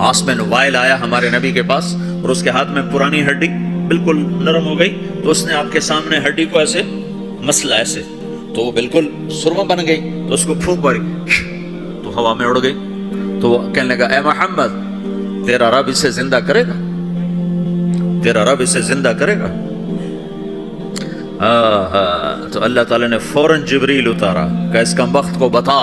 Asim while آیا ہمارے نبی کے پاس اور اس کے ہاتھ میں پرانی ہڈی بالکل نرم ہو گئی، تو اس نے آپ کے سامنے ہڈی کو ایسے مسلا ایسے، تو وہ بالکل سرما بن گئی، تو اس کو پھونک ماری تو ہوا میں اڑ گئی۔ تو وہ کہنے لگا اے محمد تیرا رب اسے زندہ کرے گا، تیرا رب اسے زندہ کرے گا؟ تو اللہ تعالیٰ نے فوراً جبریل اتارا کہ اس کمبخت کو بتا،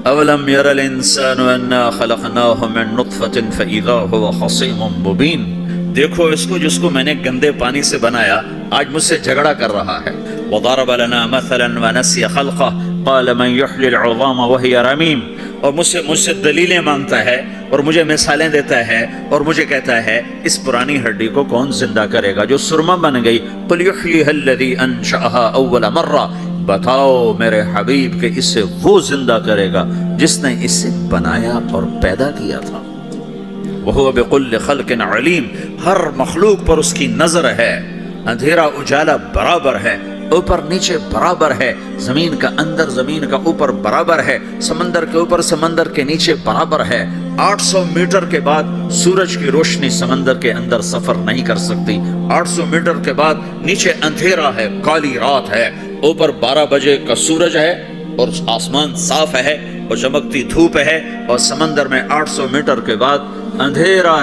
اولم یر الانسان انا خلقناہ من نطفۃ فاذا هو خصیم مبین، دیکھو اس کو جس کو میں نے گندے پانی سے بنایا آج مجھ سے جھگڑا کر رہا ہے۔ وضرب لنا مثلا ونسی خلقہ قال من یحیی العظام وہی رمیم، اور مجھ سے دلیلیں مانگتا ہے اور مجھے مثالیں دیتا ہے اور مجھے کہتا ہے اس پرانی ہڈی کو کون زندہ کرے گا جو سرما بن گئی؟ قل یحییھا الذی انشأھا اول مرہ، بتاؤ میرے حبیب کہ اسے وہ زندہ کرے گا جس نے اسے بنایا اور پیدا کیا تھا۔ وہو بکل خلق علیم، ہر مخلوق پر اس کی نظر ہے، اندھیرا اجالا برابر ہے، اوپر نیچے برابر ہے، زمین کا اندر زمین کا اوپر برابر ہے، سمندر کے اوپر سمندر کے نیچے برابر ہے۔ 800 میٹر کے بعد سورج کی روشنی سمندر کے اندر سفر نہیں کر سکتی، 800 میٹر کے بعد نیچے اندھیرا ہے، کالی رات ہے، اوپر 12 بجے کا سورج ہے اور آسمان صاف ہے اور چمکتی دھوپ ہے، اور سمندر میں 800 میٹر کے بعد اندھیرا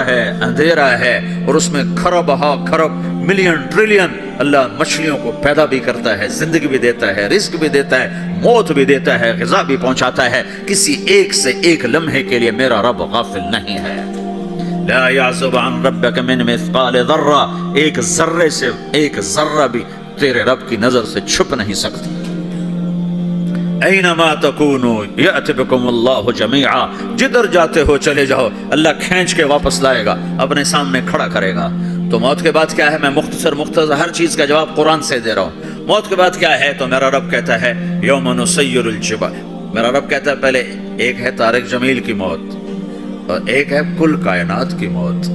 ہے اور اس میں کھرب ہا کھرب ملین ٹریلین اللہ مچھلیوں کو پیدا بھی کرتا ہے، زندگی بھی دیتا ہے، رزق بھی دیتا ہے، موت بھی دیتا ہے، غذا بھی پہنچاتا ہے۔ کسی ایک سے ایک لمحے کے لیے میرا رب غافل نہیں ہے۔ لا يعزب عن ربك من مثقال ذرہ، ایک ذرے سے ایک ذرہ بھی تیرے رب کی نظر سے چھپ نہیں سکتی۔ اینما تکونوا یأت بکم اللہ جمیعا، جدھر جاتے ہو چلے جاؤ اللہ کھینچ کے واپس لائے گا، اپنے سامنے کھڑا کرے گا۔ تو موت کے بعد کیا ہے؟ میں مختصر ہر چیز کا جواب قرآن سے دے رہا ہوں۔ موت کے بعد کیا ہے؟ تو میرا رب کہتا ہے یوم نسیر الجبال، میرا رب کہتا ہے پہلے ایک ہے طارق جمیل کی موت اور ایک ہے کل کائنات کی موت،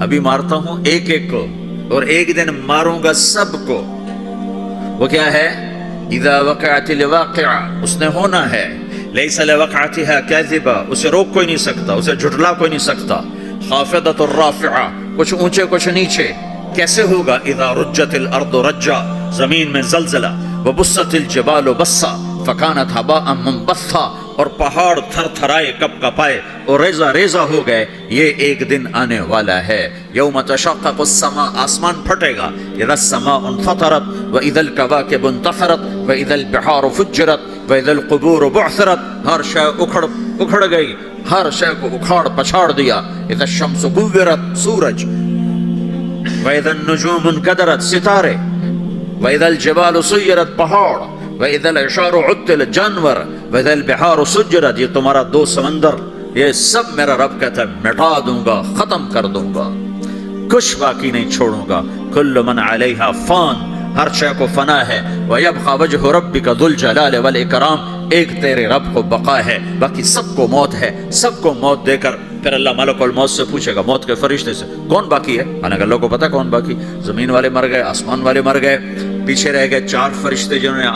ابھی مارتا ہوں ایک ایک کو اور ایک دن ماروں گا سب کو۔ وہ کیا ہے؟ اذا وقعت الواقعہ، اس نے ہونا ہے، لیس لوقعتها کاذبہ، اسے روک کوئی نہیں سکتا، اسے جھٹلا کوئی نہیں سکتا۔ خافضۃ الرافعہ، کچھ اونچے کچھ نیچے۔ کیسے ہوگا؟ اذا رجت الارض رجا، زمین میں زلزلہ، وبست الجبال بسا فکانت ہباء منبثا، اور پہاڑ تھر تھرائے کپ کپائے اور ریزہ ریزہ ہو گئے۔ یہ ایک دن آنے والا ہے، یوم تشقق السماء، آسمان پھٹے گا، اذا السماء انفطرت واذا الکواکب انتثرت واذا البحار فجرت واذا القبور بعثرت، ہر شے اکھڑ گئی، ہر شے کو اکھاڑ پچھاڑ دیا۔ اذا الشمس کورت، سورج، واذا النجوم انکدرت، ستارے، واذا الجبال سیرت، پہاڑ، وَإِذَا الْعِشَارُ عُطِّلَتْ، جانور، وَإِذَا الْبِحَارُ سُجِّرَتْ، یہ تمہارا دو سمندر، یہ سب میرا رب کہتا ہے مٹا دوں گا، ختم کر دوں گا، کچھ باقی نہیں چھوڑوں گا۔ كُلُّ مَنْ عَلَيْهَا فان، ہر شے کو فنا ہے، وَيَبْقَى وَجْهُ رَبِّكَ ذُو الْجَلَالِ وَالْإِكْرَامِ، ایک تیرے رب کو بقا ہے، باقی سب کو موت ہے۔ سب کو موت دے کر پھر اللہ ملک الموت سے پوچھے گا، موت کے فرشتے سے، کون باقی ہے؟ حالانکہ اللہ کو پتا کون باقی، زمین والے مر گئے، آسمان والے مر گئے، پیچھے رہ گئے 4 فرشتے جنہوں نے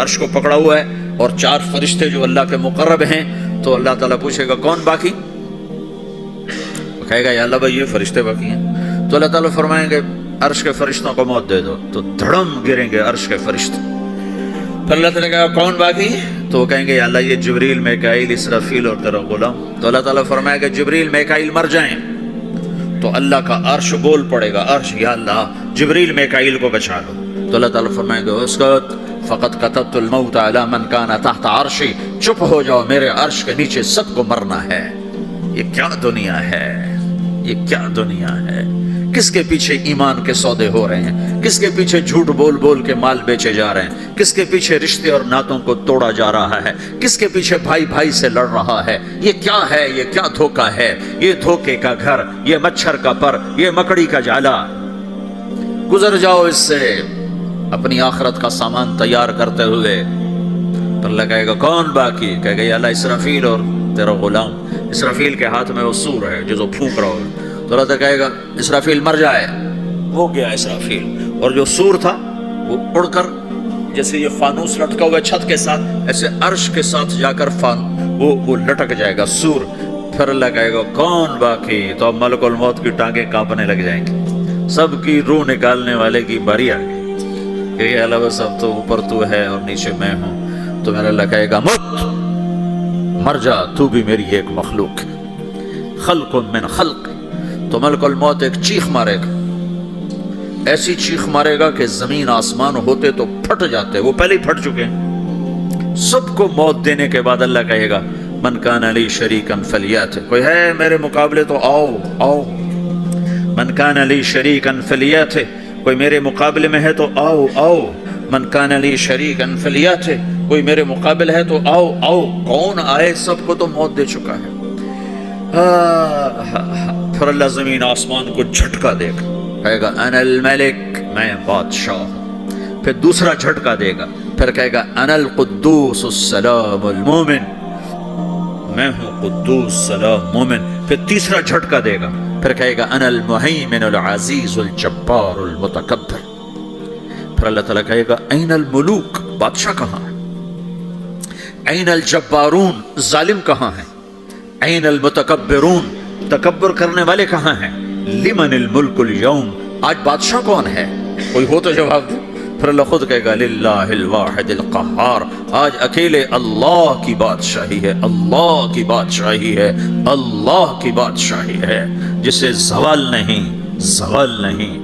عرش کو پکڑا ہوا ہے اور 4 فرشتے جو اللہ کے مقرب ہیں۔ تو اللہ تعالیٰ پوچھے گا کون باقی؟ وہ کہے گا یا اللہ بھائی یہ فرشتے باقی ہیں۔ تو اللہ تعالیٰ فرمائیں گے عرش کے فرشتوں کو موت دے دو، تو دھڑم گریں گے عرش کے فرشتے۔ پھر اللہ تعالیٰ کہے گا کون باقی؟ تو وہ کہیں گے یا اللہ یہ جبریل میکائیل اسرافیل اور تیرا غلام۔ تو اللہ تعالیٰ فرمائے گا جبریل میکائیل مر جائیں، تو اللہ کا عرش بول پڑے گا، عرش یا اللہ جبریل میکائیل کو بچا لو۔ تو اللہ تعالیٰ فرمائے گا اسکت فقط کتبت الموت علی من کان تحت عرشی، چپ ہو جاؤ، میرے عرش کے نیچے سب کو مرنا ہے۔ یہ کیا دنیا ہے، یہ کیا دنیا ہے؟ کس کے پیچھے ایمان کے سودے ہو رہے ہیں، کس کے پیچھے جھوٹ بول بول کے مال بیچے جا رہے ہیں، کس کے پیچھے رشتے اور ناتوں کو توڑا جا رہا ہے، کس کے پیچھے بھائی بھائی سے لڑ رہا ہے۔ یہ کیا ہے؟ یہ کیا دھوکہ ہے؟ یہ دھوکے کا گھر، یہ مچھر کا پر، یہ مکڑی کا جالا۔ گزر جاؤ اس سے اپنی آخرت کا سامان تیار کرتے ہوئے۔ تو اللہ کہے گا کون باقی؟ کہے گا یا اللہ اسرافیل اور تیرا غلام۔ اسرافیل کے ہاتھ میں وہ سور ہے جو پھونک رہا ہوگا۔ تو اللہ تعالیٰ کہے گا اسرافیل مر جائے، وہ گیا اسرافیل، اور جو سور تھا وہ اڑ کر جیسے یہ فانوس لٹکا ہوا چھت کے ساتھ، ایسے عرش کے ساتھ جا کر وہ لٹک جائے گا سور۔ پھر اللہ کہے گا کون باقی؟ تو اب ملک الموت کی ٹانگیں کانپنے لگ جائیں گی، سب کی روح نکالنے والے کی باری آ گئی کہ اللہ سب تو اوپر تو ہے اور نیچے میں ہوں۔ تو میرا اللہ کہے گا مت، مر جا، تو بھی میری ایک مخلوق ہے، خلق من خلق۔ تو ملک الموت ایک چیخ مارے گا، ایسی چیخ مارے گا کہ زمین آسمان ہوتے تو پھٹ جاتے، وہ پہلے ہی پھٹ چکے ہیں۔ سب کو موت دینے کے بعد اللہ کہے گا من کان لی شریکا فلیات، کوئی ہے میرے مقابلے تو آؤ آؤ، من کان لی شریکا فلیات، کوئی میرے مقابلے میں ہے تو آؤ آؤ، من کان لی شریکا فلیات، کوئی میرے مقابل ہے تو آؤ آؤ۔ کون آئے؟ سب کو تو موت دے چکا ہے۔ پھر اللہ زمین آسمان کو جھٹکا دے گا، کہے گا انا الملک، میں بادشاہ ہوں۔ پھر دوسرا جھٹکا دے گا، پھر کہے گا انا القدوس السلام المومن، میں ہوں قدوس سلام مومن۔ پھر تیسرا جھٹکا دے گا، پھر کہے گا انا المہیمن العزیز الجبار المتکبر۔ پھر اللہ تعالیٰ کہے گا این الملوک، بادشاہ کہاں ہے؟ این الجبارون، ظالم کہاں ہیں؟ این المتکبرون، تکبر کرنے والے کہاں ہیں؟ لمن الملک اليوم، آج بادشاہ کون ہے؟ کوئی ہو تو جواب دے۔ پھر اللہ خود کہے گا للہ الواحد القہار، آج اکیلے اللہ کی بادشاہی ہے، اللہ کی بادشاہی ہے، اللہ کی بادشاہی ہے، جسے زوال نہیں، زوال نہیں۔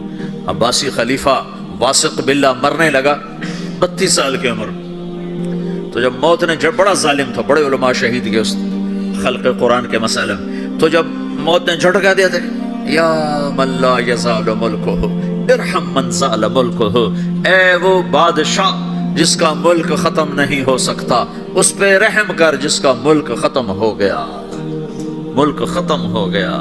عباسی خلیفہ واسق باللہ مرنے لگا 32 سال کی عمر، تو جب موت نے، جب بڑا ظالم تھا، بڑے علماء شہید کے اس خلق قرآن کے مسئلے میں، تو جب موت نے جھٹکا دیا تھا یا من لا یزال ملکہ ارحم من زال ملکہ، اے وہ بادشاہ جس کا ملک ختم نہیں ہو سکتا، اس پہ رحم کر جس کا ملک ختم ہو گیا، ملک ختم ہو گیا۔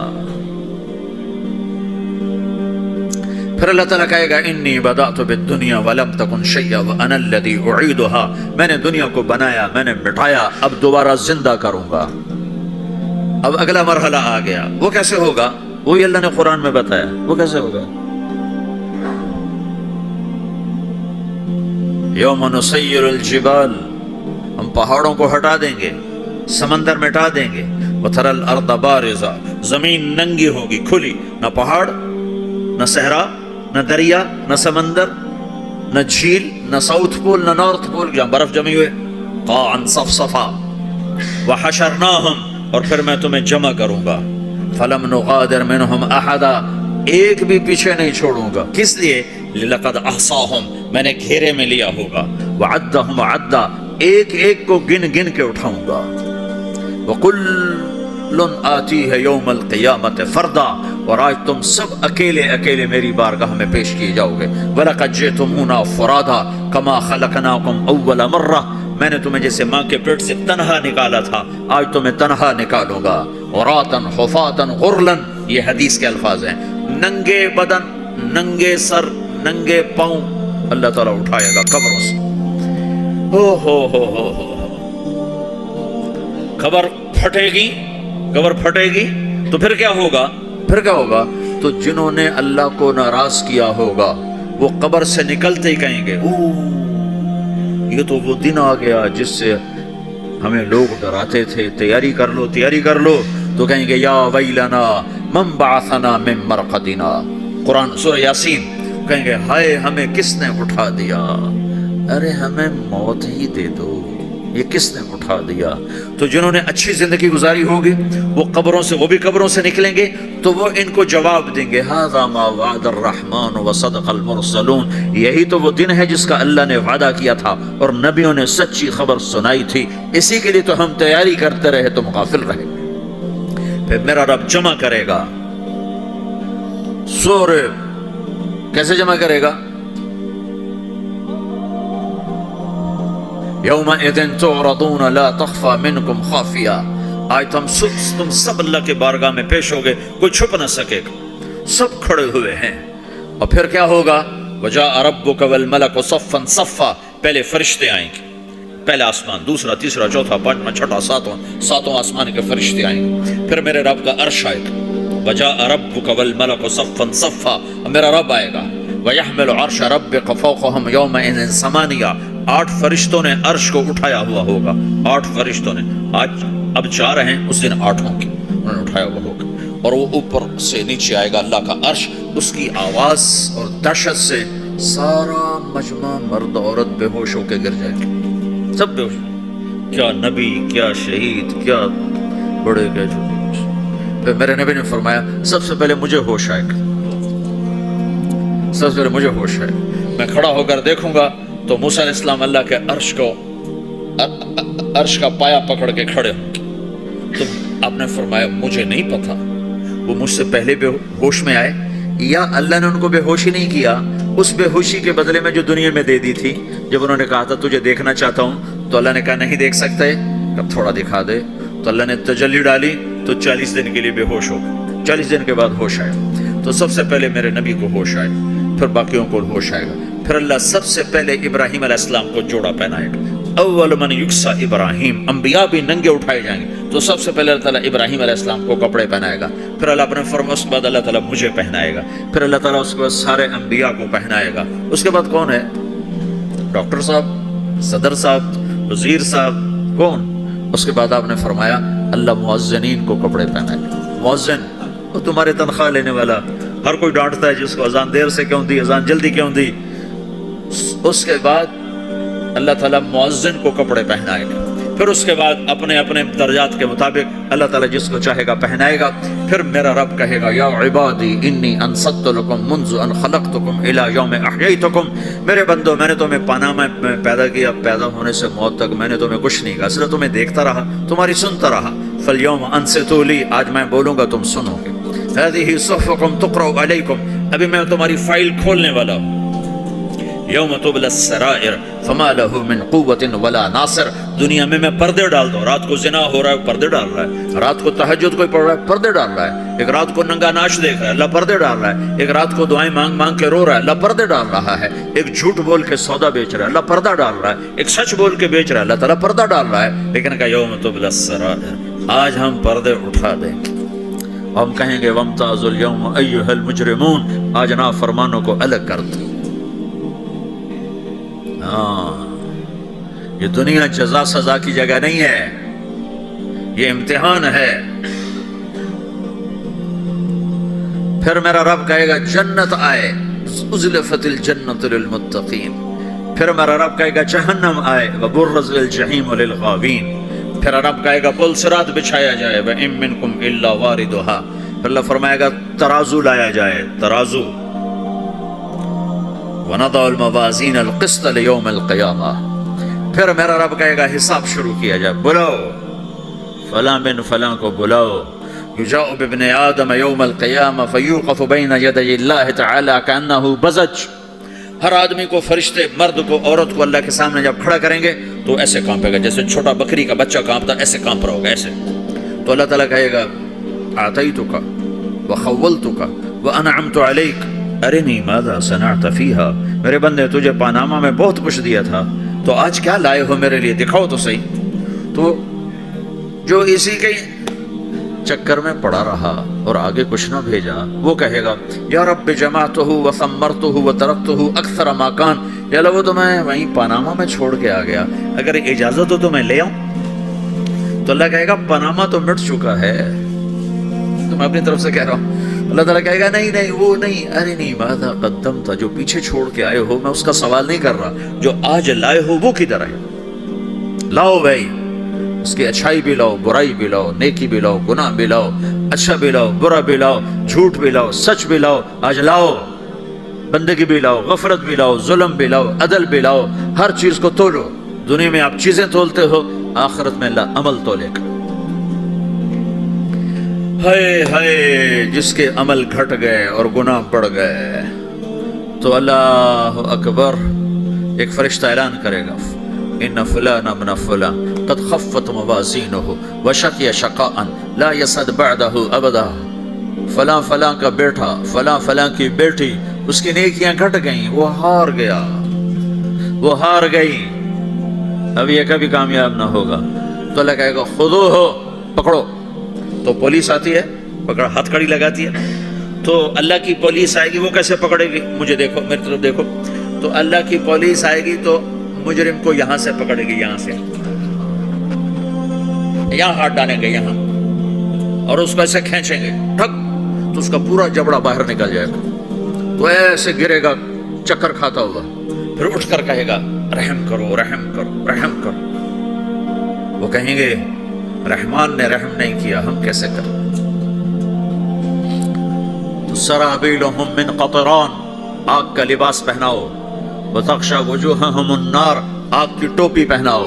پھر اللہ تعالیٰ کہے گا انی بدأت بالدنیا ولم تکن شیئا وانا الذی اعیدها، میں نے دنیا کو بنایا، میں نے مٹایا، اب دوبارہ زندہ کروں گا۔ اب اگلا مرحلہ آ گیا، وہ کیسے ہوگا؟ وہی اللہ نے قرآن میں بتایا، وہ کیسے ہوگا؟ یوم نسیر الجبال، ہم پہاڑوں کو ہٹا دیں گے، سمندر مٹا دیں گے، وتری الارض بارزہ، زمین ننگی ہوگی، کھلی، نہ پہاڑ، نہ صحرا، نہ دریا، نہ سمندر، نہ جھیل، نہ ساؤتھ پول، نہ نارتھ پول جہاں برف جمی ہوئے، قاعا صفصفا، وحشرناہم، اور پھر میں تمہیں جمع کروں گا، فلم نغادر منہم احدا، ایک بھی پیچھے نہیں چھوڑوں گا، کس لیے؟ لقد احصاہم، میں نے گھیرے میں لیا ہوگا، وعدہم عدا، ایک ایک کو گن گن کے اٹھاؤں گا، وکل آتیہ یوم القیامت فردا، اور آج تم سب اکیلے اکیلے میری بارگاہ میں پیش کیے جاؤ گے، وَلَقَدْ جِئْتُمُونَا فُرَادًا كَمَا خَلَقْنَاكُمْ أَوَّلَ مَرَّةٍ، میں نے تمہیں جیسے ماں کے پیٹ سے تنہا نکالا تھا، آج تمہیں تنہا نکالوں گا، عُرَاةً حُفَاةً غُرْلًا، یہ حدیث کے الفاظ ہیں، ننگے بدن، ننگے سر، ننگے پاؤں اللہ تعالیٰ اٹھائے گا قبروں سے۔ ہو قبر پھٹے گی، قبر پھٹے گی تو پھر کیا ہوگا؟ پھر کیا ہوگا؟ تو جنہوں نے اللہ کو ناراض کیا ہوگا وہ قبر سے نکلتے ہی کہیں گے یہ تو وہ دن آ گیا جس سے ہمیں لوگ ڈراتے تھے، تیاری کر لو، تیاری کر لو، تو کہیں گے یا ویلنا من بعثنا من مرقدنا، قرآن سورہ یاسین، کہیں گے ہائے ہمیں کس نے اٹھا دیا، ارے ہمیں موت ہی دے دو، یہ کس نے اٹھا دیا۔ تو جنہوں نے اچھی زندگی گزاری ہوگی وہ قبروں سے، وہ بھی قبروں سے نکلیں گے تو وہ ان کو جواب دیں گے ھذا ما وعد الرحمن وصدق المرسلون، یہی تو وہ دن ہے جس کا اللہ نے وعدہ کیا تھا اور نبیوں نے سچی خبر سنائی تھی، اسی کے لیے تو ہم تیاری کرتے رہے، تم غافل رہے۔ پھر میرا رب جمع کرے گا، سورے کیسے جمع کرے گا؟ یومئذ تعرضون لا تخفى منکم خافیہ، آج تم سب اللہ کے بارگاہ میں پیش ہوگے، کوئی چھپ نہ سکے گا، سب کھڑے ہوئے ہیں۔ اور پھر کیا ہوگا؟ وجاء ربک والملک صفا صفا، پہلے فرشتے آئیں گے، پہلا آسمان، دوسرا، تیسرا، چوتھا، پانچواں، چھٹا، ساتواں آسمان کے فرشتے آئیں گے، پھر میرے رب کا عرش آئے گا، وجاء ربک والملک صفا صفا، میرا رب آئے گا، ویحمل عرش ربک فوقہم یومئذ ثمانیہ، 8 فرشتوں نے عرش کو اٹھایا ہوا ہوگا، 8 فرشتوں نے، آج اب 4 ہیں، اس دن 8 ہوں گے، انہوں نے اٹھایا وہ ہوگا، اور وہ اوپر سے نیچے آئے گا اللہ کا عرش، اس کی آواز اور دہشت سے سارا مجمع مرد عورت بے ہوش ہو کے گر جائے گا، سب بے ہوش۔ کیا نبی، کیا شہید، کیا بڑے، کیا چھوٹے۔ پھر میرے نبی نے فرمایا سب سے پہلے مجھے ہوش آئے گا، سب سے پہلے مجھے ہوش ہے، میں کھڑا ہو کر دیکھوں گا تو موسیٰ علیہ السلام اللہ کے عرش کا پایا پکڑ کے کھڑے ہوں گے۔ تو آپ نے فرمایا مجھے نہیں پتا وہ مجھ سے پہلے بے ہوش میں آئے یا اللہ نے ان کو بے ہوشی نہیں کیا، اس بے ہوشی کے بدلے میں جو دنیا میں دے دی تھی، جب انہوں نے کہا تھا تجھے دیکھنا چاہتا ہوں تو اللہ نے کہا نہیں دیکھ سکتے، اب تھوڑا دکھا دے، تو اللہ نے تجلی ڈالی تو 40 دن کے لیے بے ہوش ہو گئے، 40 دن کے بعد ہوش آئے۔ تو سب سے پہلے میرے نبی کو ہوش آئے، پھر باقیوں کو ہوش آئے گا، پھر اللہ سب سے پہلے ابراہیم علیہ السلام کو جوڑا پہنائے گا۔ اول من یکسا ابراہیم، انبیاء بھی ننگے اٹھائے جائیں گے، تو سب سے پہلے اللہ تعالیٰ ابراہیم علیہ السلام کو کپڑے پہنائے گا، پھر اللہ اپنے فرما اس کے بعد اللہ تعالیٰ مجھے پہنائے گا، پھر اللہ تعالیٰ اس کے بعد سارے انبیاء کو پہنائے گا۔ اس کے بعد کون ہے؟ ڈاکٹر صاحب، صدر صاحب، وزیر صاحب، کون؟ اس کے بعد آپ نے فرمایا اللہ مؤذنین کو کپڑے پہنائے گا۔ مؤذن وہ تمہارے تنخواہ لینے والا، ہر کوئی ڈانٹتا ہے جس کو اذان دیر سے کیوں دی، اذان جلدی کیوں دی۔ اس کے بعد اللہ تعالیٰ مؤذن کو کپڑے پہنائے گا، پھر اس کے بعد اپنے اپنے درجات کے مطابق اللہ تعالیٰ جس کو چاہے گا پہنائے گا۔ پھر میرا رب کہے گا یا عبادی انی انصت لکم منذ ان خلقتکم الی یوم احییتکم، میرے بندو میں نے تمہیں پاناما میں پیدا کیا، پیدا ہونے سے موت تک میں نے تمہیں کچھ نہیں کہا، صرف تمہیں دیکھتا رہا، تمہاری سنتا رہا۔ فالیوم انصتوا لی، آج میں بولوں گا تم سنو گے۔ هذه صحفکم تقرأ علیکم، ابھی میں تمہاری فائل کھولنے والا ہوں۔ یوم تبلی السرائر فما له من قوت ولا ناصر، دنیا میں پردے ڈال دو، رات کو زنا ہو رہا ہے پردے ڈال رہا ہے، رات کو تہجد کوئی پڑھ رہا ہے پردے ڈال رہا ہے، ایک رات کو ننگا ناچ دیکھ رہا ہے اللہ پردے ڈال رہا ہے، ایک رات کو دعائیں مانگ مانگ کے رو رہا ہے اللہ پردے ڈال رہا ہے، ایک جھوٹ بول کے سودا بیچ رہا ہے اللہ پردہ ڈال رہا ہے، ایک سچ بول کے بیچ رہا ہے اللہ تعالیٰ پردہ ڈال رہا ہے۔ لیکن کہ یوم تبلی السرائر، آج ہم پردے اٹھا دیں گے، ہم کہیں گے وامتازوا اليوم ایھا المجرمون، آج نافرمانوں کو الگ کر دو۔ یہ دنیا جزا سزا کی جگہ نہیں ہے، یہ امتحان ہے۔ پھر میرا رب کہے گا جنت آئے، ازلفت الجنت للمتقین، پھر میرا رب کہے گا جہنم آئے، وبرزت الجحیم للغاوین، پھر رب کہے گا پل صراط بچھایا جائے، وَإِن مِّنكُمْ إِلَّا وَارِدُهَا، پھر اللہ فرمائے گا ترازو لایا جائے، ترازو، وَنَضَعُ الْمَوَازِينَ الْقِسْطَ لِيَوْمِ الْقِيَامَةِ، پھر میرا رب کہے گا حساب شروع کیا جائے، بلاؤ فلاں بن فلاں کو بلاؤ، يُجَاءُ بِابْنِ آدَمَ يَوْمَ الْقِيَامَةِ فَيُوقَفُ بَيْنَ يَدَيِ اللَّهِ تَعَالَى كَأَنَّهُ بَزَجٌ، ہر آدمی کو، فرشتے، مرد کو، عورت کو اللہ کے سامنے جب کھڑا کریں گے تو ایسے کانپے گا جیسے چھوٹا بکری کا بچہ کانپتا، ایسے کانپ رہا ہوگا ایسے۔ تو اللہ تعالیٰ کہے گا آتیتک وخولتک وانعمت علیک ارنی ماذا صنعت فیہا، میرے بندے تجھے پاناما میں بہت کچھ دیا تھا، تو آج کیا لائے ہو میرے لیے، دکھاؤ تو صحیح۔ تو جو اسی کے چکر میں پڑا رہا اور آگے کچھ نہ بھیجا، وہ کہے گا یا رب جمعتہ وثمرتہ وترکتہ اکثر ما کان، یا اللہ وہ تو میں وہیں پاناما میں چھوڑ کے آ گیا، اگر اجازت ہو تو میں لے آؤں۔ تو اللہ کہے گا پاناما تو مٹ چکا ہے، تو میں اپنی طرف سے کہہ رہا ہوں۔ اللہ تعالیٰ کہے گا نہیں نہیں وہ نہیں، ارے نہیں ماذا قدمت، جو پیچھے چھوڑ کے آئے ہو میں اس کا سوال نہیں کر رہا، جو آج لائے ہو وہ کدھر ہے، لاؤ بھائی، اس کی اچھائی بھی لاؤ، برائی بھی لاؤ، نیکی بھی لاؤ، گناہ بھی لاؤ، اچھا بھی لاؤ، برا بھی لاؤ، جھوٹ بھی لاؤ، سچ بھی لاؤ، آج لاؤ، بندگی بھی لاؤ، غفرت بھی لاؤ، ظلم بھی لاؤ، عدل بھی لاؤ، ہر چیز کو تولو۔ دنیا میں آپ چیزیں تولتے ہو، آخرت میں اللہ عمل تولے گا۔ ہائے ہائے جس کے عمل گھٹ گئے اور گناہ بڑھ گئے، تو اللہ اکبر، ایک فرشتہ اعلان کرے گا ان فلان ابن فلان قد خفت موازینہ وشقی شقاء لا یسعد بعدہ ابدا، فلاں فلاں کا بیٹا، فلاں فلاں کی بیٹی، اس کی نیکیاں گھٹ گئیں، وہ ہار گیا، وہ ہار گئی، اب یہ کبھی کامیاب نہ ہوگا۔ تو اللہ کہے گا خودو ہو، پکڑو۔ تو پولیس آتی ہے، پکڑ ہتھ کڑی لگاتی ہے، تو اللہ کی پولیس آئے گی، وہ کیسے پکڑے گی، مجھے دیکھو، میری طرف دیکھو، تو اللہ کی پولیس آئے گی تو مجرم کو یہاں سے پکڑے گی، یہاں سے، یہاں ہاتھ ڈالیں گے یہاں، اور اس کو ایسے کھینچیں گے ٹھک تو اس کا پورا جبڑا باہر نکل جائے گا، تو ایسے گرے گا چکر کھاتا ہوا، پھر اٹھ کر کہے گا رحم کرو رحم کرو رحم کرو۔ وہ کہیں گے رحمان نے رحم نہیں کیا، ہم کیسے کریں؟ تو سرابیلہم من قطران، آگ کا لباس پہناؤ، وتغشی وجوہہم النار، آگ کی ٹوپی پہناؤ۔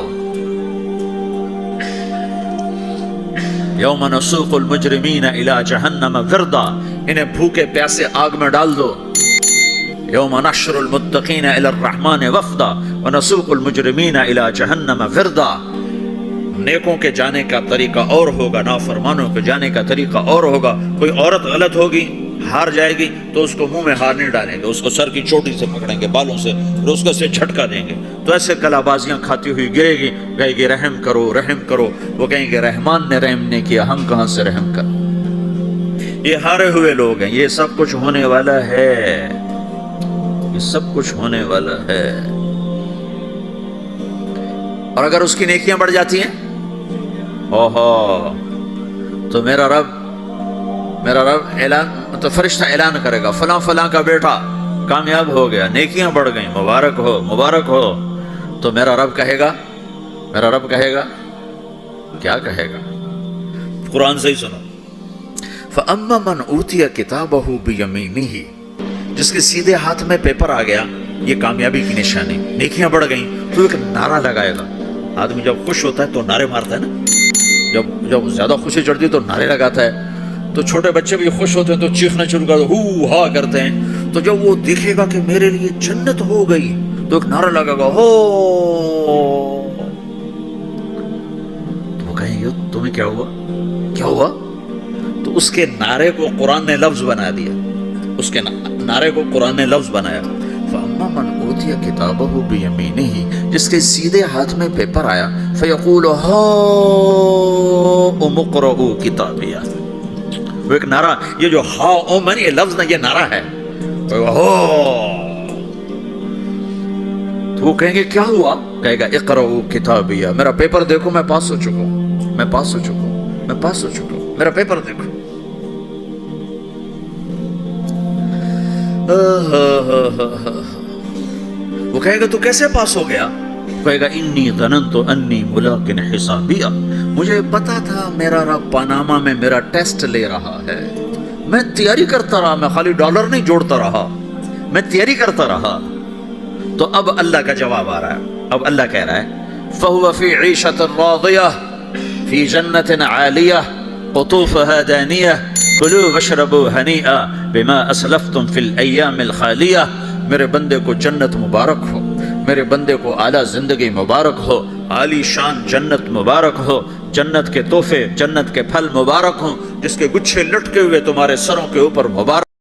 یوم نسوق المجرمین الی جہنم وردا، انہیں بھوکے پیاسے آگ میں ڈال دو۔ یوم نحشر المتقین الی الرحمن وفدا ونسوق المجرمین الی جہنم وردا۔ نیکوں کے جانے کا طریقہ اور ہوگا، نافرمانوں کے جانے کا طریقہ اور ہوگا۔ کوئی عورت غلط ہوگی، ہار جائے گی تو اس کو منہ میں ہار نہیں ڈالیں گے، اس کو سر کی چوٹی سے پکڑیں گے، بالوں سے، پھر اس کو سے جھٹکا دیں گے، تو ایسے کلا بازیاں کھاتی ہوئی گرے گی، کہے گی رحم کرو رحم کرو۔ وہ کہیں گے رحمان نے رحم نہیں کیا، ہم کہاں سے رحم کر۔ یہ ہارے ہوئے لوگ ہیں، یہ سب کچھ ہونے والا ہے، یہ سب کچھ ہونے والا ہے۔ اور اگر اس کی نیکیاں بڑھ جاتی ہیں اوہو، تو میرا رب اعلان، تو فرشتہ اعلان کرے گا فلاں فلاں کا بیٹا کامیاب ہو گیا، نیکیاں بڑھ گئیں، مبارک ہو مبارک ہو۔ تو میرا رب کہے گا کیا کہے گا؟ قرآن سے ہی سنو۔ فَأَمَّا مَنْ أُوتِيَ كِتَابَهُ بِيَمِينِهِ، جس کے سیدھے ہاتھ میں پیپر آ گیا، یہ کامیابی کی نشانی، نیکیاں بڑھ گئیں، تو ایک نعرہ لگائے گا۔ آدمی جب خوش ہوتا ہے تو نعرے مارتا ہے نا، جب زیادہ خوشی چڑھتی ہے تو نعرے لگاتا ہے۔ تو چھوٹے بچے بھی خوش ہوتے ہیں تو چیخنا شروع کرتے، ہو ہا کرتے ہیں۔ تو جب وہ دیکھے گا کہ میرے لیے جنت ہو گئی تو ایک نعرہ لگے گا، ہو۔ تو وہ کہیں گے تمہیں کیا ہوا؟ تو اس کے نعرے کو قرآن نے لفظ بنا دیا، اس کے نعرے کو قرآن نے لفظ بنایا۔ فَأَمَّا مَنْ أُوتِيَ كِتَابَهُ بِيَمِينِهِ، جس کے سیدھے ہاتھ میں پیپر آیا، فَيَقُولُ هَاؤْمُ اقْرَءُوا کِتَابِیَهْ، وہ ایک نعرہ، یہ جو ہا اوم ہے یہ لفظ نہ، یہ نعرہ ہے۔ تو وہ کہیں گے کیا ہوا؟ کہے گا اقرؤوا کتابیہ، میرا پیپر دیکھو، میں پاس ہو چکا ہوں، میں پاس ہو چکا ہوں، میرا پیپر دیکھو۔ وہ کہے گا تو کیسے پاس ہو گیا؟ کہے گا انی ظننت انی ملاق حسابیہ، مجھے پتا تھا میرا رب پاناما میں میرا ٹیسٹ لے رہا ہے، میں تیاری کرتا رہا، میں خالی ڈالر نہیں جوڑتا رہا، میں تیاری کرتا رہا۔ تو اب اللہ کا جواب آ رہا ہے، اب اللہ کہہ رہا ہے فَهُوَ فِي عِيشَةٍ رَاضِيَةٍ فِي جَنَّةٍ عَالِيَةٍ قُطُوفُهَا دَانِيَةٌ كُلُوا وَاشْرَبُوا هَنِيئًا بِمَا أَسْلَفْتُمْ فِي الْأَيَّامِ الْخَالِيَةِ، میرے بندے کو جنت مبارک ہو، میرے بندے کو اعلیٰ زندگی مبارک ہو، عالی شان جنت مبارک ہو، جنت کے تحفے، جنت کے پھل مبارک ہوں، جس کے گچھے لٹکے ہوئے تمہارے سروں کے اوپر مبارک